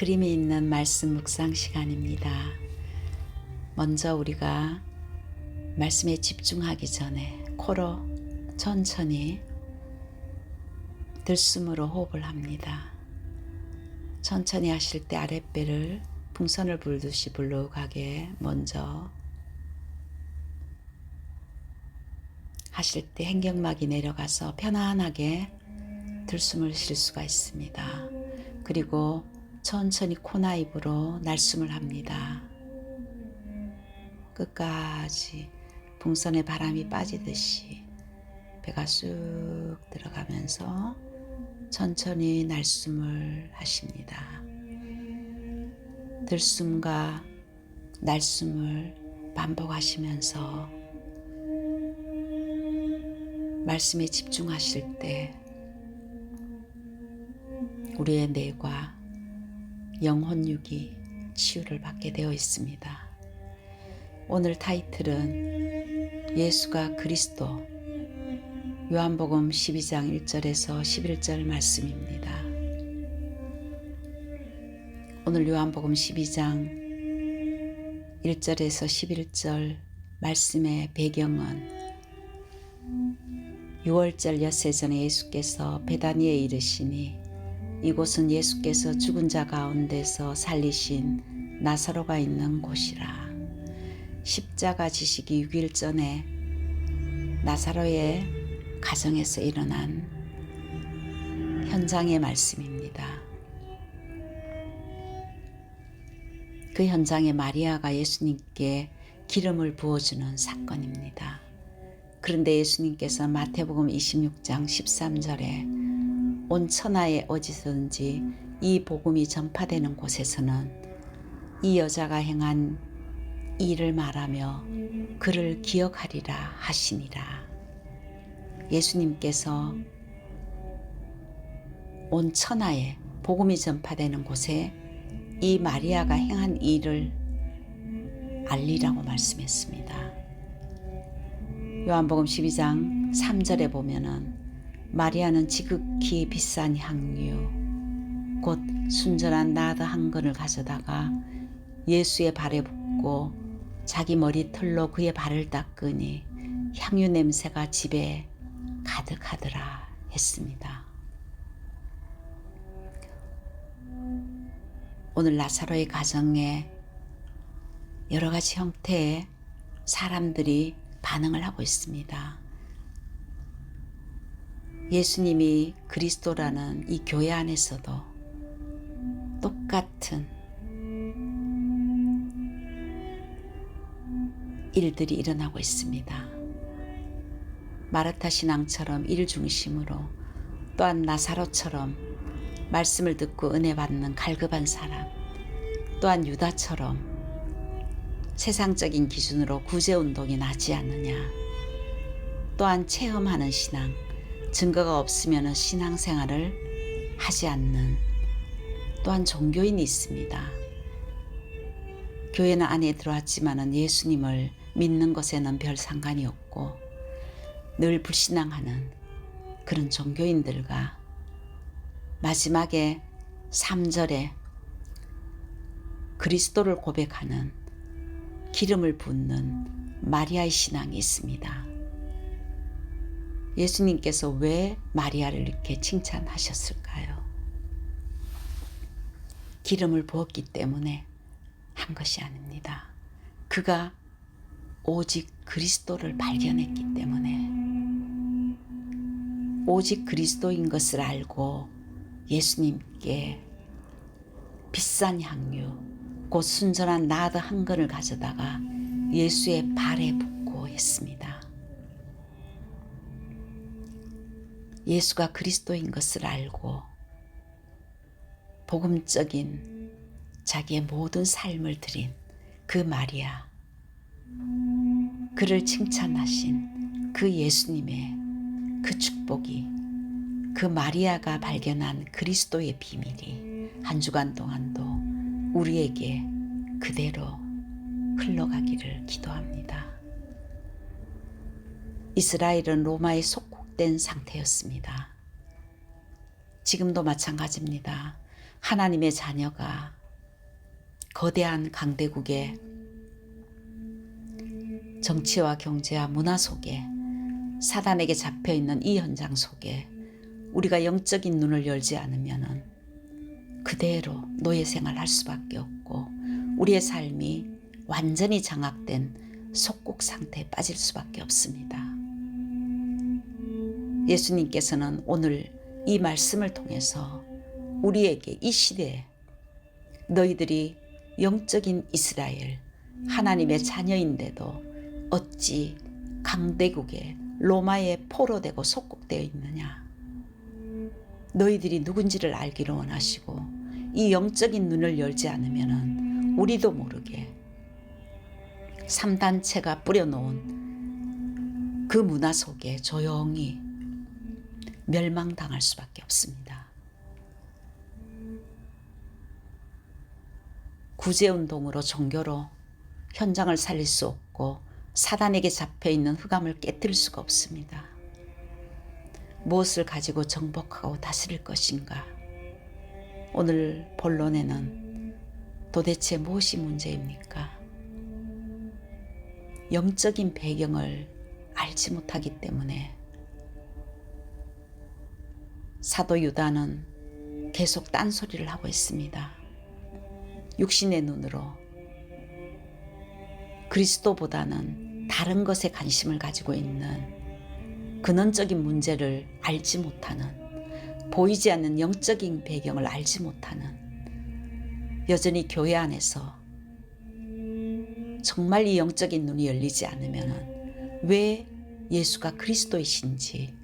그림이 있는 말씀 묵상 시간입니다. 먼저 우리가 말씀에 집중하기 전에 코로 천천히 들숨으로 호흡을 합니다. 천천히 하실 때 아랫배를 풍선을 불듯이 불룩하게 먼저 하실 때 행경막이 내려가서 편안하게 들숨을 쉴 수가 있습니다. 그리고 천천히 코나 입으로 날숨을 합니다. 끝까지 풍선에 바람이 빠지듯이 배가 쑥 들어가면서 천천히 날숨을 하십니다. 들숨과 날숨을 반복하시면서 말씀에 집중하실 때 우리의 뇌과 영혼육이 치유를 받게 되어 있습니다. 오늘 타이틀은 예수가 그리스도, 요한복음 12장 1절에서 11절 말씀입니다. 오늘 요한복음 12장 1절에서 11절 말씀의 배경은 6월절 엿새 전에 예수께서 베다니에 이르시니 이곳은 예수께서 죽은 자 가운데서 살리신 나사로가 있는 곳이라. 십자가 지시기 6일 전에 나사로의 가정에서 일어난 현장의 말씀입니다. 그 현장에 마리아가 예수님께 기름을 부어주는 사건입니다. 그런데 예수님께서 마태복음 26장 13절에 온 천하에 어디든지 이 복음이 전파되는 곳에서는 이 여자가 행한 일을 말하며 그를 기억하리라 하시니라. 예수님께서 온 천하에 복음이 전파되는 곳에 이 마리아가 행한 일을 알리라고 말씀했습니다. 요한복음 12장 3절에 보면은 마리아는 지극히 비싼 향유 곧 순전한 나드 한 근을 가져다가 예수의 발에 붓고 자기 머리털로 그의 발을 닦으니 향유 냄새가 집에 가득하더라 했습니다. 오늘 나사로의 가정에 여러 가지 형태의 사람들이 반응을 하고 있습니다. 예수님이 그리스도라는 이 교회 안에서도 똑같은 일들이 일어나고 있습니다. 마르타 신앙처럼 일 중심으로, 또한 나사로처럼 말씀을 듣고 은혜 받는 갈급한 사람, 또한 유다처럼 세상적인 기준으로 구제운동이 나지 않느냐, 또한 체험하는 신앙, 증거가 없으면 신앙생활을 하지 않는 또한 종교인이 있습니다. 교회는 안에 들어왔지만 예수님을 믿는 것에는 별 상관이 없고 늘 불신앙하는 그런 종교인들과 마지막에 3절에 그리스도를 고백하는 기름을 붓는 마리아의 신앙이 있습니다. 예수님께서 왜 마리아를 이렇게 칭찬하셨을까요? 기름을 부었기 때문에 한 것이 아닙니다. 그가 오직 그리스도를 발견했기 때문에, 오직 그리스도인 것을 알고 예수님께 비싼 향유 곧 순전한 나드 한 근을 가져다가 예수의 발에 붓고 했습니다. 예수가 그리스도인 것을 알고 복음적인 자기의 모든 삶을 드린 그 마리아, 그를 칭찬하신 그 예수님의 그 축복이, 그 마리아가 발견한 그리스도의 비밀이 한 주간 동안도 우리에게 그대로 흘러가기를 기도합니다. 이스라엘은 로마에 속국된 상태였습니다. 지금도 마찬가지입니다. 하나님의 자녀가 거대한 강대국의 정치와 경제와 문화 속에 사단에게 잡혀있는 이 현장 속에 우리가 영적인 눈을 열지 않으면 그대로 노예 생활할 수밖에 없고 우리의 삶이 완전히 장악된 속국 상태에 빠질 수밖에 없습니다. 예수님께서는 오늘 이 말씀을 통해서 우리에게 이 시대에 너희들이 영적인 이스라엘 하나님의 자녀인데도 어찌 강대국의 로마의 포로되고 속국되어 있느냐. 너희들이 누군지를 알기를 원하시고 이 영적인 눈을 열지 않으면 우리도 모르게 3단체가 뿌려놓은 그 문화 속에 조용히 멸망당할 수밖에 없습니다. 구제운동으로 종교로 현장을 살릴 수 없고 사단에게 잡혀있는 흑암을 깨뜨릴 수가 없습니다. 무엇을 가지고 정복하고 다스릴 것인가? 오늘 본론에는 도대체 무엇이 문제입니까? 영적인 배경을 알지 못하기 때문에 사도 유다는 계속 딴소리를 하고 있습니다. 육신의 눈으로 그리스도보다는 다른 것에 관심을 가지고 있는 근원적인 문제를 알지 못하는, 보이지 않는 영적인 배경을 알지 못하는, 여전히 교회 안에서 정말 이 영적인 눈이 열리지 않으면 왜 예수가 그리스도이신지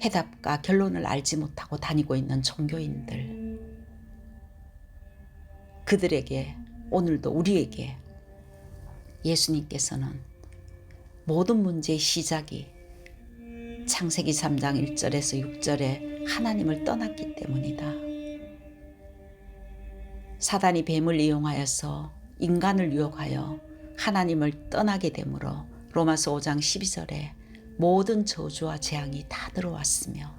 해답과 결론을 알지 못하고 다니고 있는 종교인들, 그들에게 오늘도 우리에게 예수님께서는 모든 문제의 시작이 창세기 3장 1절에서 6절에 하나님을 떠났기 때문이다. 사단이 뱀을 이용하여서 인간을 유혹하여 하나님을 떠나게 되므로 로마서 5장 12절에 모든 저주와 재앙이 다 들어왔으며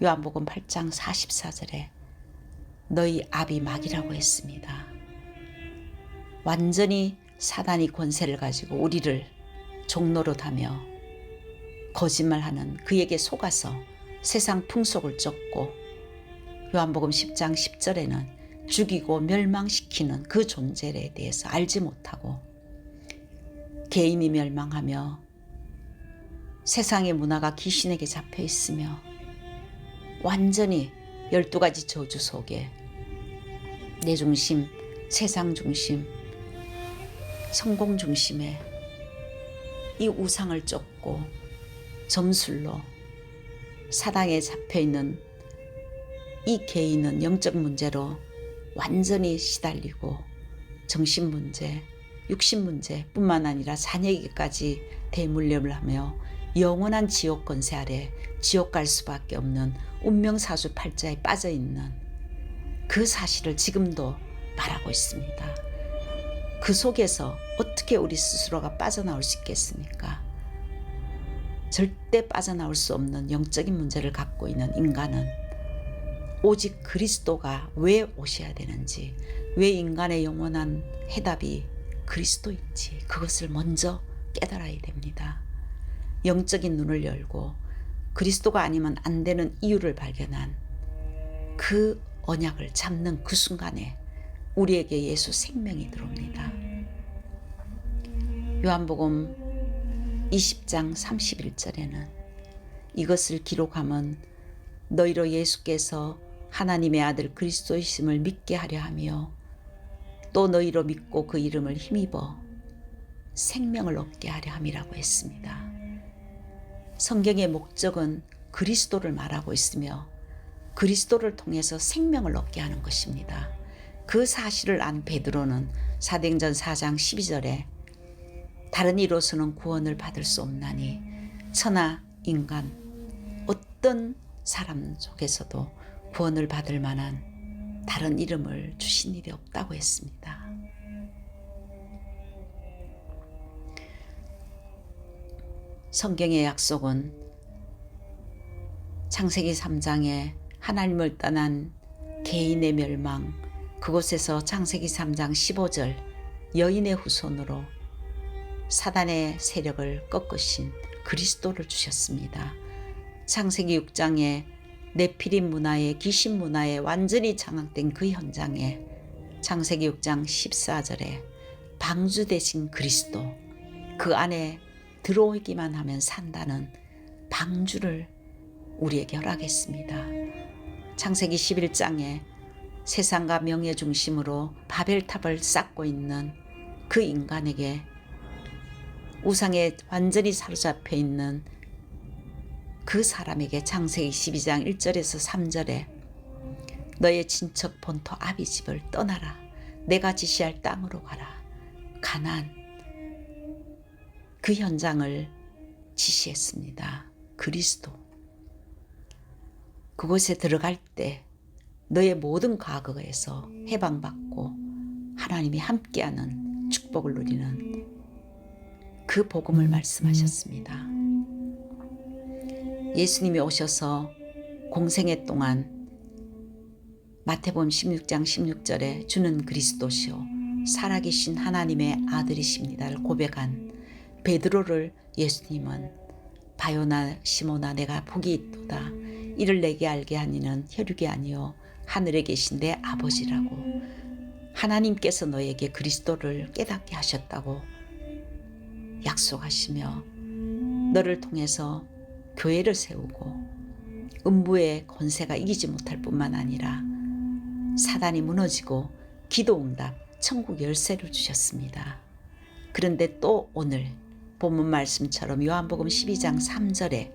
요한복음 8장 44절에 너희 압이 막이라고 했습니다. 완전히 사단이 권세를 가지고 우리를 종노릇하며 거짓말하는 그에게 속아서 세상 풍속을 쫓고 요한복음 10장 10절에는 죽이고 멸망시키는 그 존재에 대해서 알지 못하고 개인이 멸망하며 세상의 문화가 귀신에게 잡혀 있으며 완전히 12가지 저주 속에 내 중심, 세상 중심, 성공 중심에 이 우상을 쫓고 점술로 사당에 잡혀있는 이 개인은 영적 문제로 완전히 시달리고 정신 문제, 육신 문제뿐만 아니라 자녀에게까지 대물림을 하며 영원한 지옥 권세 아래 지옥 갈 수밖에 없는 운명사주팔자에 빠져있는 그 사실을 지금도 말하고 있습니다. 그 속에서 어떻게 우리 스스로가 빠져나올 수 있겠습니까? 절대 빠져나올 수 없는 영적인 문제를 갖고 있는 인간은 오직 그리스도가 왜 오셔야 되는지, 왜 인간의 영원한 해답이 그리스도인지 그것을 먼저 깨달아야 됩니다. 영적인 눈을 열고 그리스도가 아니면 안 되는 이유를 발견한 그 언약을 잡는 그 순간에 우리에게 예수 생명이 들어옵니다. 요한복음 20장 31절에는 이것을 기록함은 너희로 예수께서 하나님의 아들 그리스도이심을 믿게 하려 하며 또 너희로 믿고 그 이름을 힘입어 생명을 얻게 하려 함이라고 했습니다. 성경의 목적은 그리스도를 말하고 있으며 그리스도를 통해서 생명을 얻게 하는 것입니다. 그 사실을 안 베드로는 사도행전 4장 12절에 다른 이로서는 구원을 받을 수 없나니 천하 인간 어떤 사람 속에서도 구원을 받을 만한 다른 이름을 주신 일이 없다고 했습니다. 성경의 약속은 창세기 3장에 하나님을 떠난 개인의 멸망, 그곳에서 창세기 3장 15절 여인의 후손으로 사단의 세력을 꺾으신 그리스도를 주셨습니다. 창세기 6장에 네피림 문화에 귀신 문화에 완전히 장악된 그 현장에 창세기 6장 14절에 방주 되신 그리스도, 그 안에 들어오기만 하면 산다는 방주를 우리에게 허락했습니다. 창세기 11장에 세상과 명예 중심으로 바벨탑을 쌓고 있는 그 인간에게, 우상에 완전히 사로잡혀 있는 그 사람에게 창세기 12장 1절에서 3절에 너의 친척 본토 아비 집을 떠나라. 내가 지시할 땅으로 가라. 가나안, 그 현장을 지시했습니다. 그리스도. 그곳에 들어갈 때 너의 모든 과거에서 해방받고 하나님이 함께하는 축복을 누리는 그 복음을 말씀하셨습니다. 예수님이 오셔서 공생애 동안 마태복음 16장 16절에 주는 그리스도시요 살아계신 하나님의 아들이십니다를 고백한 베드로를 예수님은 바요나 시모나 내가 복이 있도다. 이를 내게 알게 하니는 혈육이 아니요 하늘에 계신 내 아버지라고, 하나님께서 너에게 그리스도를 깨닫게 하셨다고 약속하시며 너를 통해서 교회를 세우고 음부의 권세가 이기지 못할 뿐만 아니라 사단이 무너지고 기도응답, 천국 열쇠를 주셨습니다. 그런데 또 오늘 본문 말씀처럼 요한복음 12장 3절에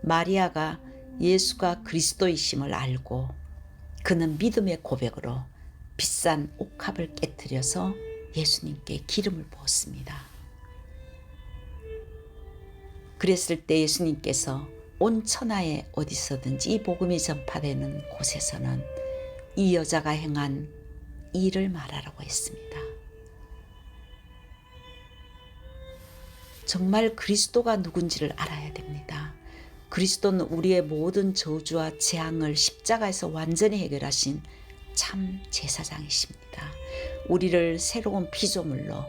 마리아가 예수가 그리스도이심을 알고 그는 믿음의 고백으로 비싼 옥합을 깨뜨려서 예수님께 기름을 부었습니다. 그랬을 때 예수님께서 온 천하에 어디서든지 이 복음이 전파되는 곳에서는 이 여자가 행한 일을 말하라고 했습니다. 정말 그리스도가 누군지를 알아야 됩니다. 그리스도는 우리의 모든 저주와 재앙을 십자가에서 완전히 해결하신 참 제사장이십니다. 우리를 새로운 피조물로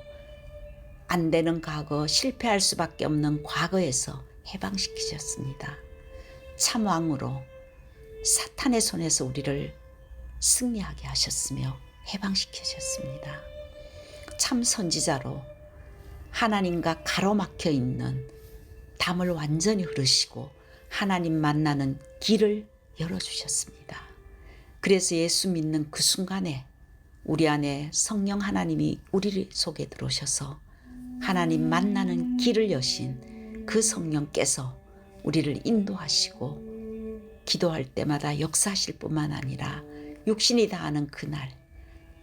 안 되는 과거, 실패할 수밖에 없는 과거에서 해방시키셨습니다. 참 왕으로 사탄의 손에서 우리를 승리하게 하셨으며 해방시키셨습니다. 참 선지자로 하나님과 가로막혀 있는 담을 완전히 흐르시고 하나님 만나는 길을 열어주셨습니다. 그래서 예수 믿는 그 순간에 우리 안에 성령 하나님이 우리 속에 들어오셔서 하나님 만나는 길을 여신 그 성령께서 우리를 인도하시고 기도할 때마다 역사하실 뿐만 아니라 육신이 다하는 그날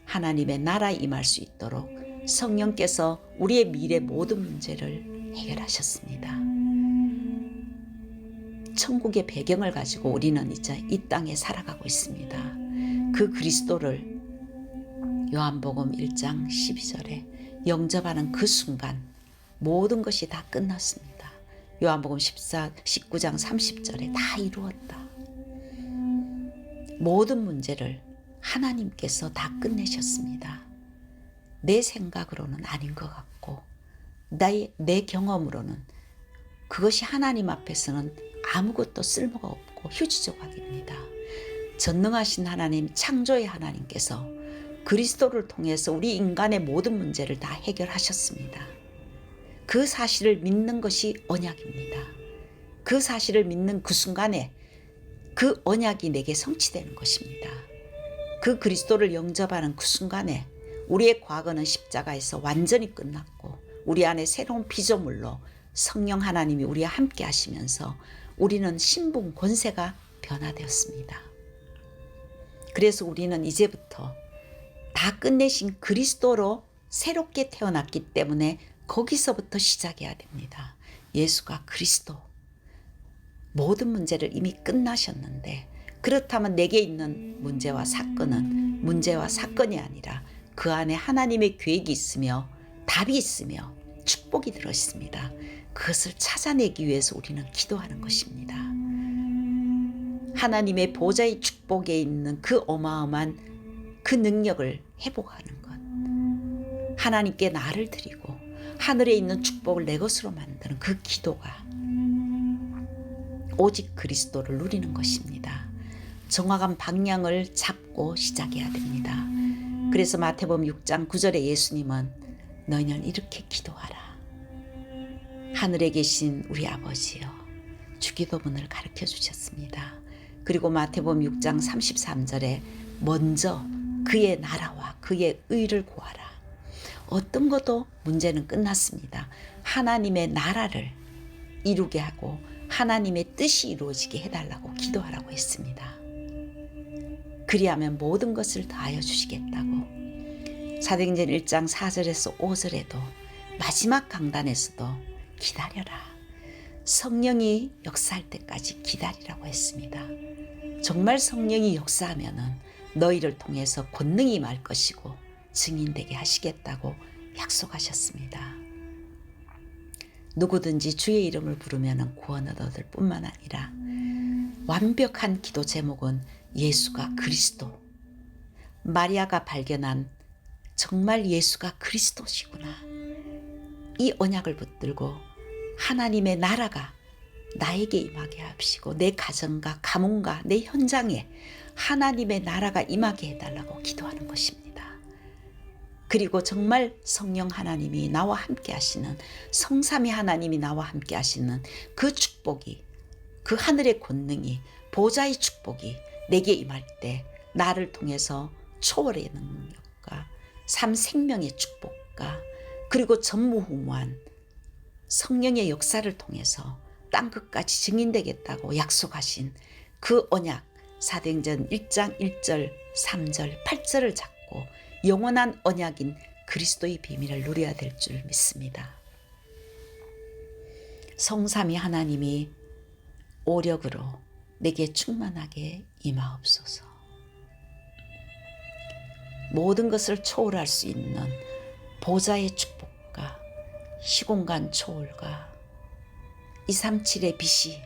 하나님의 나라에 임할 수 있도록 성령께서 우리의 미래 모든 문제를 해결하셨습니다. 천국의 배경을 가지고 우리는 이제 이 땅에 살아가고 있습니다. 그 그리스도를 요한복음 1장 12절에 영접하는 그 순간 모든 것이 다 끝났습니다. 요한복음 19장 30절에 다 이루었다. 모든 문제를 하나님께서 다 끝내셨습니다. 내 생각으로는 아닌 것 같고 내 경험으로는 그것이 하나님 앞에서는 아무것도 쓸모가 없고 휴지조각입니다. 전능하신 하나님, 창조의 하나님께서 그리스도를 통해서 우리 인간의 모든 문제를 다 해결하셨습니다. 그 사실을 믿는 것이 언약입니다. 그 사실을 믿는 그 순간에 그 언약이 내게 성취되는 것입니다. 그 그리스도를 영접하는 그 순간에 우리의 과거는 십자가에서 완전히 끝났고 우리 안에 새로운 피조물로 성령 하나님이 우리와 함께 하시면서 우리는 신분 권세가 변화되었습니다. 그래서 우리는 이제부터 다 끝내신 그리스도로 새롭게 태어났기 때문에 거기서부터 시작해야 됩니다. 예수가 그리스도, 모든 문제를 이미 끝나셨는데 그렇다면 내게 있는 문제와 사건은 문제와 사건이 아니라 그 안에 하나님의 계획이 있으며 답이 있으며 축복이 들어있습니다. 그것을 찾아내기 위해서 우리는 기도하는 것입니다. 하나님의 보좌의 축복에 있는 그 어마어마한 그 능력을 회복하는 것. 하나님께 나를 드리고 하늘에 있는 축복을 내 것으로 만드는 그 기도가 오직 그리스도를 누리는 것입니다. 정확한 방향을 잡고 시작해야 됩니다. 그래서 마태복음 6장 9절에 예수님은 너희는 이렇게 기도하라. 하늘에 계신 우리 아버지여, 주기도문을 가르쳐 주셨습니다. 그리고 마태복음 6장 33절에 먼저 그의 나라와 그의 의를 구하라. 어떤 것도 문제는 끝났습니다. 하나님의 나라를 이루게 하고 하나님의 뜻이 이루어지게 해달라고 기도하라고 했습니다. 그리하면 모든 것을 다하여 주시겠다고. 사도행전 1장 4절에서 5절에도 마지막 강단에서도 기다려라. 성령이 역사할 때까지 기다리라고 했습니다. 정말 성령이 역사하면은 너희를 통해서 권능이 임할 것이고 증인되게 하시겠다고 약속하셨습니다. 누구든지 주의 이름을 부르면 구원을 얻을 뿐만 아니라 완벽한 기도 제목은 예수가 그리스도. 마리아가 발견한 정말 예수가 그리스도시구나. 이 언약을 붙들고 하나님의 나라가 나에게 임하게 하시고 내 가정과 가문과 내 현장에 하나님의 나라가 임하게 해달라고 기도하는 것입니다. 그리고 정말 성령 하나님이 나와 함께 하시는, 성삼위 하나님이 나와 함께 하시는 그 축복이, 그 하늘의 권능이, 보좌의 축복이 내게 임할 때 나를 통해서 초월의 능력과 삶 생명의 축복과 그리고 전무후무한 성령의 역사를 통해서 땅끝까지 증인되겠다고 약속하신 그 언약, 사도행전 1장 1절 3절 8절을 잡고 영원한 언약인 그리스도의 비밀을 누려야 될 줄 믿습니다. 성삼위 하나님이 오력으로 내게 충만하게 임하옵소서. 모든 것을 초월할 수 있는 보좌의 축복과 시공간 초월과 237의 빛이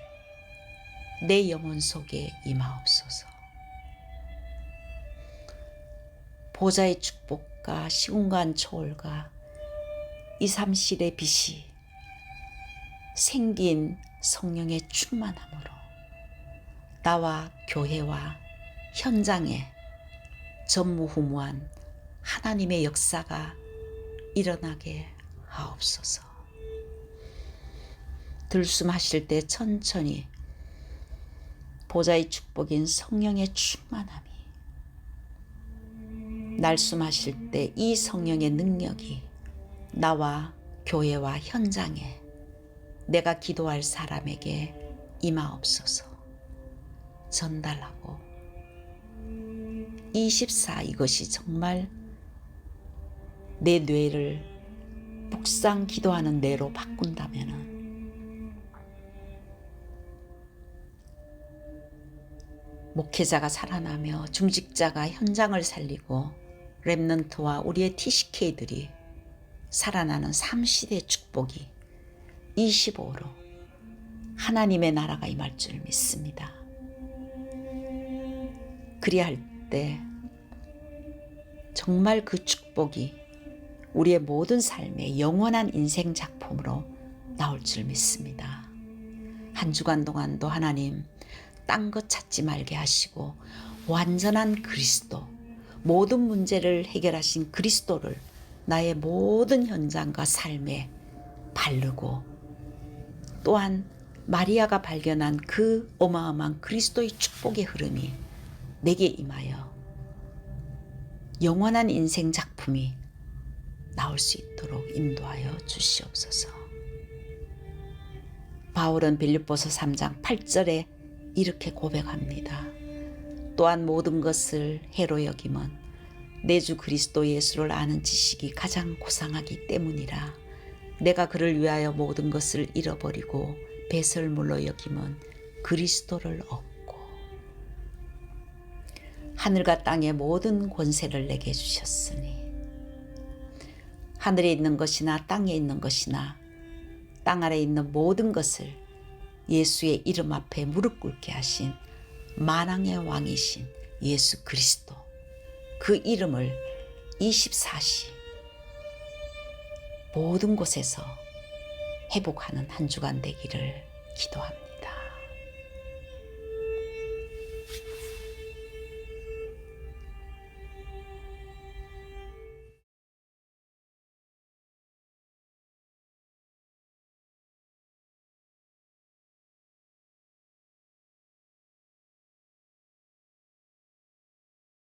내 영혼 속에 임하옵소서. 보좌의 축복과 시공간 초월과 237의 빛이 생긴 성령의 충만함으로 나와 교회와 현장에 전무후무한 하나님의 역사가 일어나게 하옵소서. 들숨하실 때 천천히 보좌의 축복인 성령의 충만함이, 날숨하실 때 이 성령의 능력이 나와 교회와 현장에 내가 기도할 사람에게 임하옵소서. 전달하고 24 이것이 정말 내 뇌를 묵상 기도하는 뇌로 바꾼다면은 목회자가 살아나며 중직자가 현장을 살리고 렘넌트와 우리의 TCK들이 살아나는 3시대 축복이 25로 하나님의 나라가 임할 줄 믿습니다. 그리할 때 정말 그 축복이 우리의 모든 삶의 영원한 인생 작품으로 나올 줄 믿습니다. 한 주간 동안도 하나님 딴 것 찾지 말게 하시고 완전한 그리스도, 모든 문제를 해결하신 그리스도를 나의 모든 현장과 삶에 바르고, 또한 마리아가 발견한 그 어마어마한 그리스도의 축복의 흐름이 내게 임하여 영원한 인생 작품이 나올 수 있도록 인도하여 주시옵소서. 바울은 빌립보서 3장 8절에 이렇게 고백합니다. 또한 모든 것을 해로 여김은 내 주 그리스도 예수를 아는 지식이 가장 고상하기 때문이라. 내가 그를 위하여 모든 것을 잃어버리고 배설물로 여김은 그리스도를 얻고 하늘과 땅의 모든 권세를 내게 주셨으니 하늘에 있는 것이나 땅에 있는 것이나 땅 아래에 있는 모든 것을 예수의 이름 앞에 무릎 꿇게 하신 만왕의 왕이신 예수 그리스도 그 이름을 24시 모든 곳에서 회복하는 한 주간 되기를 기도합니다.